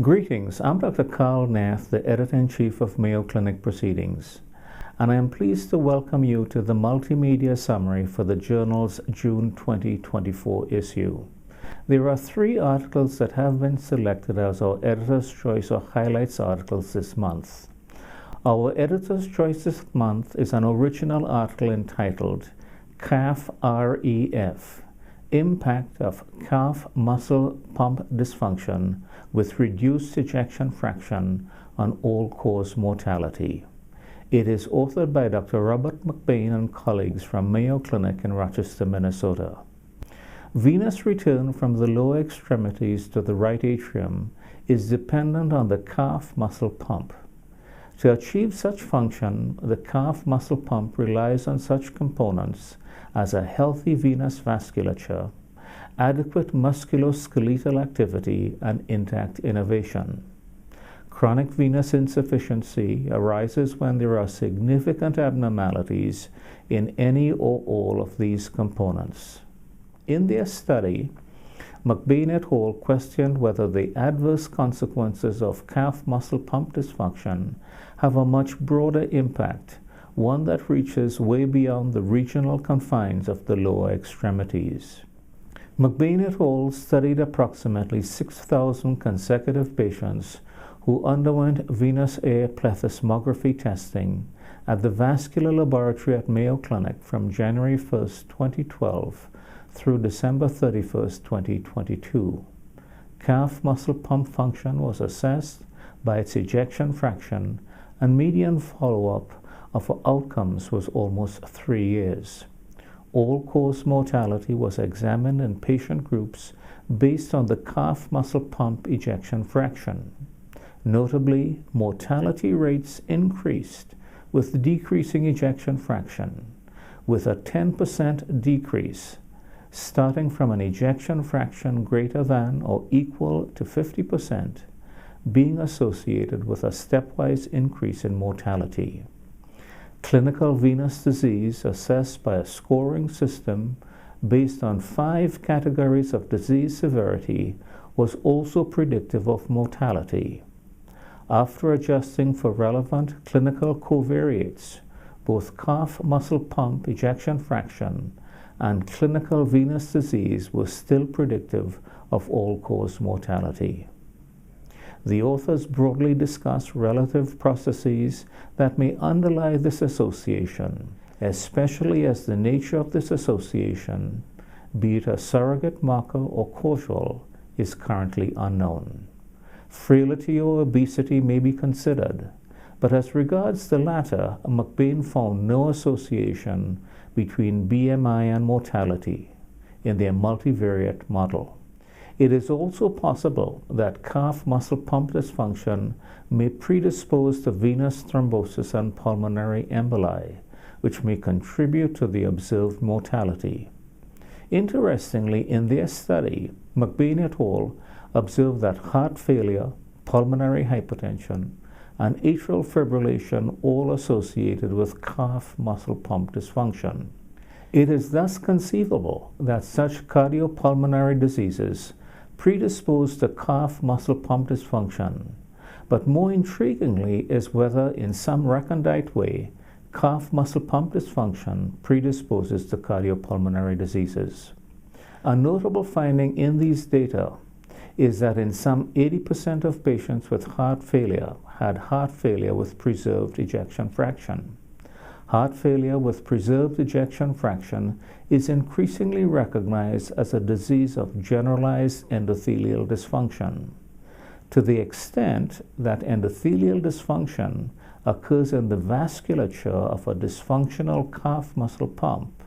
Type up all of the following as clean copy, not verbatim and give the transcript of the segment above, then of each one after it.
Greetings, I'm Dr. Karl Nath, the Editor-in-Chief of Mayo Clinic Proceedings, and I am pleased to welcome you to the multimedia summary for the journal's June 2024 issue. There are 3 articles that have been selected as our Editor's Choice or Highlights articles this month. Our Editor's Choice this month is an original article entitled Calf REF, Impact of Calf Muscle Pump Dysfunction with Reduced Ejection Fraction on All-Cause Mortality. It is authored by Dr. Robert McBain and colleagues from Mayo Clinic in Rochester, Minnesota. Venous return from the lower extremities to the right atrium is dependent on the calf muscle pump. To achieve such function, the calf muscle pump relies on such components as a healthy venous vasculature, adequate musculoskeletal activity, and intact innervation. Chronic venous insufficiency arises when there are significant abnormalities in any or all of these components. In their study, McBain et al. Questioned whether the adverse consequences of calf muscle pump dysfunction have a much broader impact, one that reaches way beyond the regional confines of the lower extremities. McBain et al. Studied approximately 6,000 consecutive patients who underwent venous air plethysmography testing at the Vascular Laboratory at Mayo Clinic from January 1, 2012 through December 31, 2022. Calf muscle pump function was assessed by its ejection fraction, and median follow-up of outcomes was almost 3 years. All-cause mortality was examined in patient groups based on the calf muscle pump ejection fraction. Notably, mortality rates increased with decreasing ejection fraction, with a 10% decrease, starting from an ejection fraction greater than or equal to 50%, being associated with a stepwise increase in mortality. Clinical venous disease assessed by a scoring system based on 5 categories of disease severity was also predictive of mortality. After adjusting for relevant clinical covariates, both calf muscle pump ejection fraction and clinical venous disease were still predictive of all-cause mortality. The authors broadly discuss relative processes that may underlie this association, especially as the nature of this association, be it a surrogate marker or causal, is currently unknown. Frailty or obesity may be considered, but as regards the latter, McBain found no association between BMI and mortality in their multivariate model. It is also possible that calf muscle pump dysfunction may predispose to venous thrombosis and pulmonary emboli, which may contribute to the observed mortality. Interestingly, in their study, McBain et al. Observed that heart failure, pulmonary hypertension, and atrial fibrillation all associated with calf muscle pump dysfunction. It is thus conceivable that such cardiopulmonary diseases predispose to calf muscle pump dysfunction, but more intriguingly is whether in some recondite way calf muscle pump dysfunction predisposes to cardiopulmonary diseases. A notable finding in these data is that in some 80% of patients with heart failure had heart failure with preserved ejection fraction. Heart failure with preserved ejection fraction is increasingly recognized as a disease of generalized endothelial dysfunction. To the extent that endothelial dysfunction occurs in the vasculature of a dysfunctional calf muscle pump,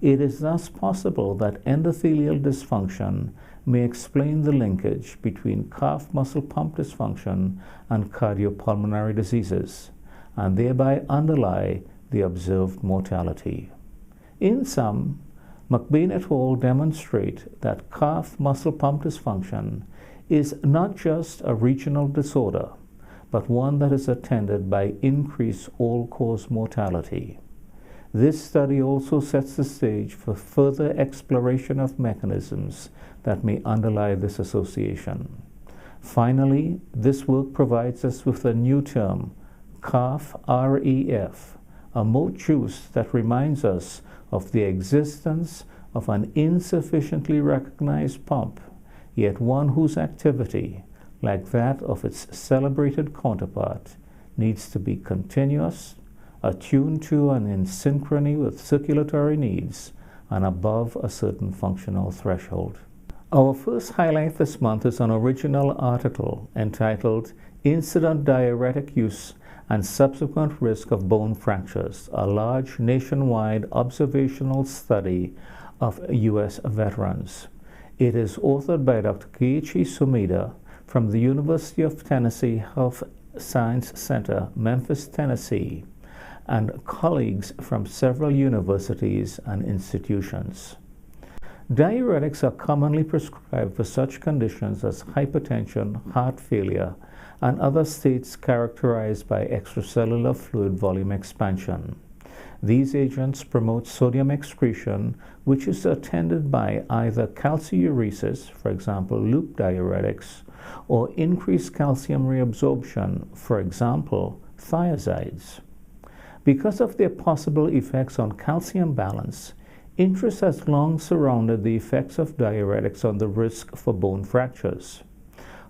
it is thus possible that endothelial dysfunction may explain the linkage between calf muscle pump dysfunction and cardiopulmonary diseases, and thereby underlie the observed mortality. In sum, McBain et al. Demonstrate that calf muscle pump dysfunction is not just a regional disorder, but one that is attended by increased all-cause mortality. This study also sets the stage for further exploration of mechanisms that may underlie this association. Finally, this work provides us with a new term, CARF, REF, a moat juice that reminds us of the existence of an insufficiently recognized pump, yet one whose activity, like that of its celebrated counterpart, needs to be continuous, attuned to and in synchrony with circulatory needs, and above a certain functional threshold. Our first highlight this month is an original article entitled Incident Diuretic Use and Subsequent Risk of Bone Fractures, a large nationwide observational study of U.S. veterans. It is authored by Dr. Keiichi Sumida from the University of Tennessee Health Science Center, Memphis, Tennessee, and colleagues from several universities and institutions. Diuretics are commonly prescribed for such conditions as hypertension, heart failure, and other states characterized by extracellular fluid volume expansion. These agents promote sodium excretion, which is attended by either calciuresis, for example, loop diuretics, or increased calcium reabsorption, for example, thiazides. Because of their possible effects on calcium balance, interest has long surrounded the effects of diuretics on the risk for bone fractures.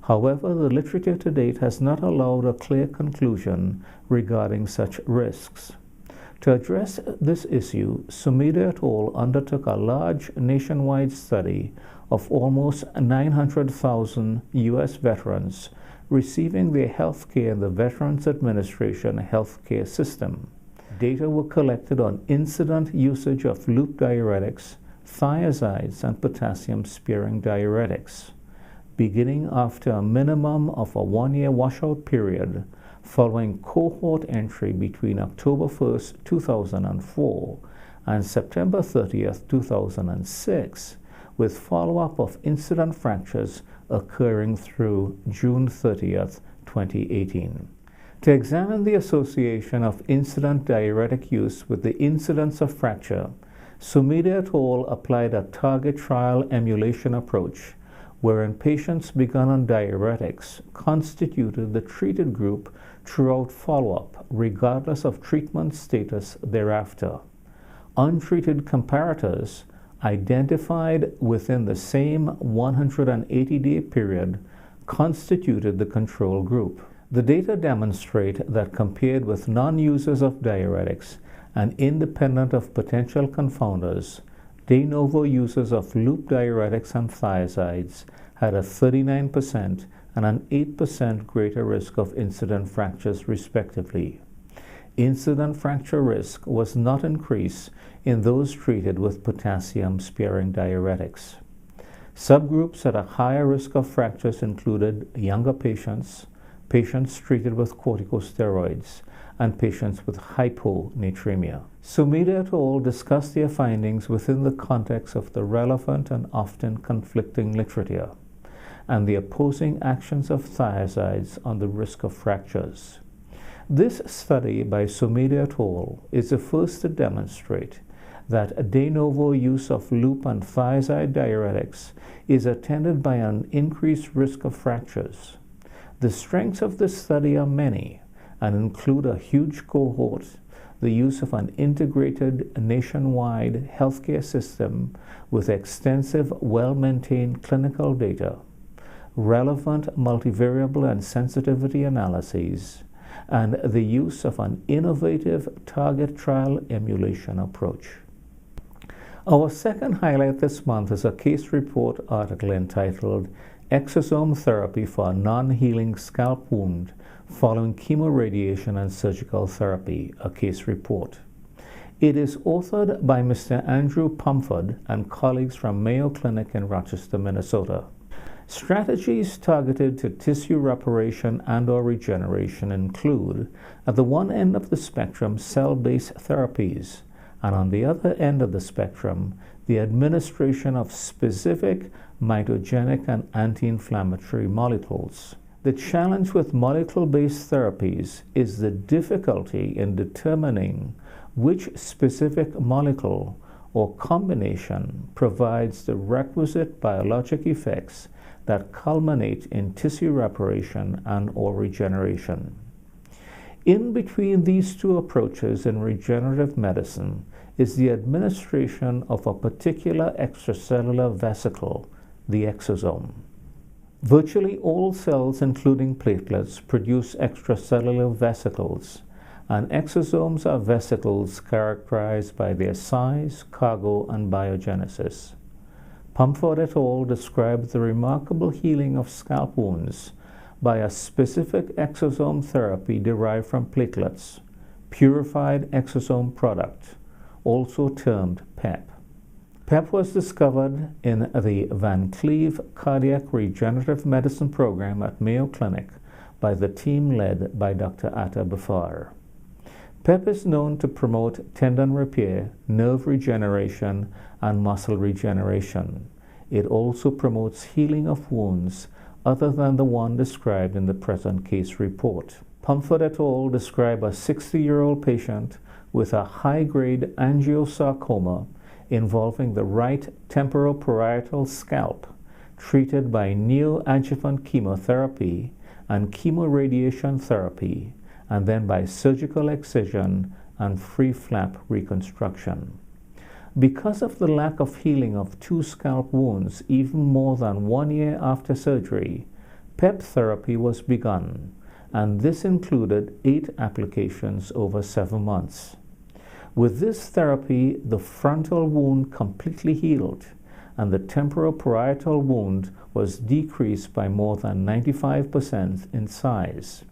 However, the literature to date has not allowed a clear conclusion regarding such risks. To address this issue, Sumida et al. Undertook a large nationwide study of almost 900,000 U.S. veterans receiving their health care in the Veterans Administration healthcare system. Data were collected on incident usage of loop diuretics, thiazides, and potassium-sparing diuretics, beginning after a minimum of a one-year washout period following cohort entry between October 1, 2004 and September 30, 2006, with follow-up of incident fractures occurring through June 30, 2018. To examine the association of incident diuretic use with the incidence of fracture, Sumida et al. Applied a target trial emulation approach, wherein patients begun on diuretics constituted the treated group throughout follow-up, regardless of treatment status thereafter. Untreated comparators identified within the same 180-day period constituted the control group. The data demonstrate that compared with non-users of diuretics and independent of potential confounders, de novo users of loop diuretics and thiazides had a 39% and an 8% greater risk of incident fractures respectively. Incident fracture risk was not increased in those treated with potassium-sparing diuretics. Subgroups at a higher risk of fractures included younger patients, patients treated with corticosteroids, and patients with hyponatremia. Sumida et al. Discussed their findings within the context of the relevant and often conflicting literature and the opposing actions of thiazides on the risk of fractures. This study by Sumida et al. Is the first to demonstrate that de novo use of loop and thiazide diuretics is attended by an increased risk of fractures. The strengths of this study are many and include a huge cohort, the use of an integrated nationwide healthcare system with extensive, well-maintained clinical data, relevant multivariable and sensitivity analyses, and the use of an innovative target trial emulation approach. Our second highlight this month is a case report article entitled Exosome Therapy for a Non-Healing Scalp Wound Following Chemoradiation and Surgical Therapy, a case report. It is authored by Mr. Andrew Pumford and colleagues from Mayo Clinic in Rochester, Minnesota. Strategies targeted to tissue reparation and/or regeneration include, at the one end of the spectrum, cell-based therapies, and on the other end of the spectrum, the administration of specific mitogenic and anti-inflammatory molecules. The challenge with molecule-based therapies is the difficulty in determining which specific molecule or combination provides the requisite biologic effects that culminate in tissue reparation and or regeneration. In between these two approaches in regenerative medicine is the administration of a particular extracellular vesicle, the exosome. Virtually all cells, including platelets, produce extracellular vesicles, and exosomes are vesicles characterized by their size, cargo, and biogenesis. Pumford et al. Described the remarkable healing of scalp wounds by a specific exosome therapy derived from platelets, purified exosome product, also termed PEP. PEP was discovered in the Van Cleve Cardiac Regenerative Medicine Program at Mayo Clinic by the team led by Dr. Atta Bafar. PEP is known to promote tendon repair, nerve regeneration, and muscle regeneration. It also promotes healing of wounds other than the one described in the present case report. Pumford et al. Describe a 60-year-old patient with a high-grade angiosarcoma involving the right temporoparietal scalp, treated by neoadjuvant chemotherapy and chemoradiation therapy, and then by surgical excision and free flap reconstruction. Because of the lack of healing of two scalp wounds even more than 1 year after surgery, PEP therapy was begun, and this included 8 applications over 7 months. With this therapy, the frontal wound completely healed, and the temporoparietal wound was decreased by more than 95% in size.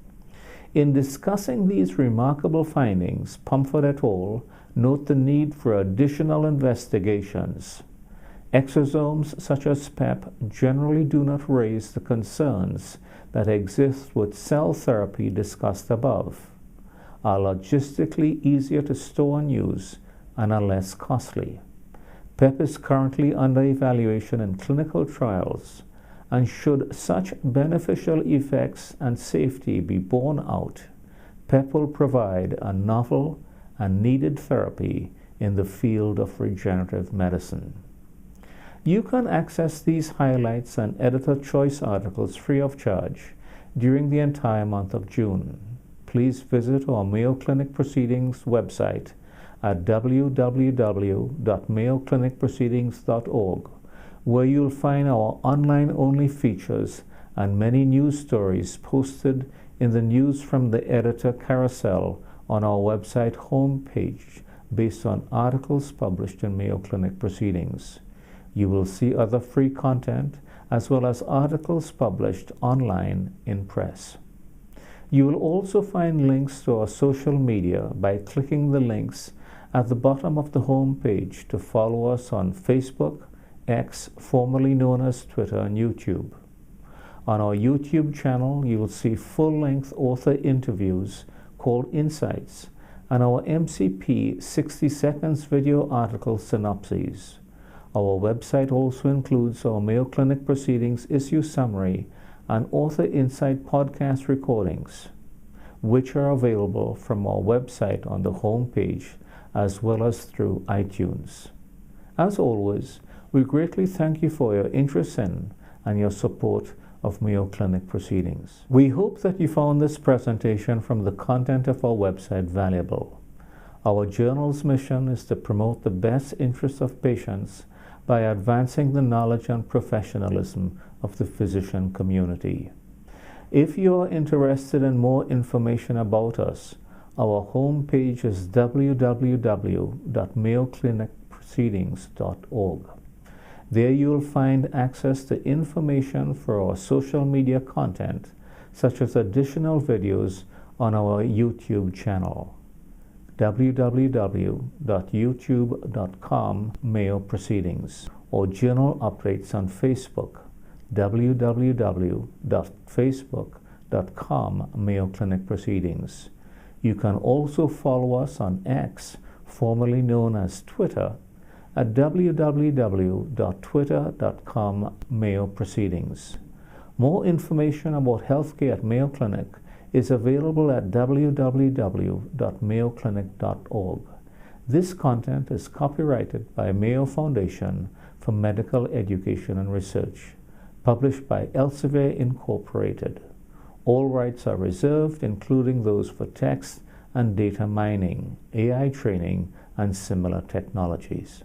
In discussing these remarkable findings, Pumford et al. Note the need for additional investigations. Exosomes such as PEP generally do not raise the concerns that exist with cell therapy discussed above, are logistically easier to store and use, and are less costly. PEP is currently under evaluation in clinical trials, and should such beneficial effects and safety be borne out, PEP will provide a novel and needed therapy in the field of regenerative medicine. You can access these highlights and editor choice articles free of charge during the entire month of June. Please visit our Mayo Clinic Proceedings website at www.mayoclinicproceedings.org, where you'll find our online-only features and many news stories posted in the News from the Editor carousel on our website homepage based on articles published in Mayo Clinic Proceedings. You will see other free content as well as articles published online in press. You will also find links to our social media by clicking the links at the bottom of the home page to follow us on Facebook, X, formerly known as Twitter, and YouTube. On our YouTube channel, you will see full-length author interviews called Insights, and our MCP 60 seconds video article synopses. Our website also includes our Mayo Clinic Proceedings issue summary and Author Insight podcast recordings, which are available from our website on the home page as well as through iTunes. As always, we greatly thank you for your interest in and your support of Mayo Clinic Proceedings. We hope that you found this presentation from the content of our website valuable. Our journal's mission is to promote the best interests of patients by advancing the knowledge and professionalism of the physician community. If you are interested in more information about us, our homepage is www.mayoclinicproceedings.org. There you'll find access to information for our social media content, such as additional videos on our YouTube channel, www.youtube.com/Mayo Proceedings, or journal updates on Facebook, www.facebook.com/Mayo Clinic Proceedings. You can also follow us on X, formerly known as Twitter, at www.twitter.com/Mayo Proceedings. More information about healthcare at Mayo Clinic is available at www.mayoclinic.org. This content is copyrighted by Mayo Foundation for Medical Education and Research. published by Elsevier Incorporated. All rights are reserved, including those for text and data mining, AI training, and similar technologies.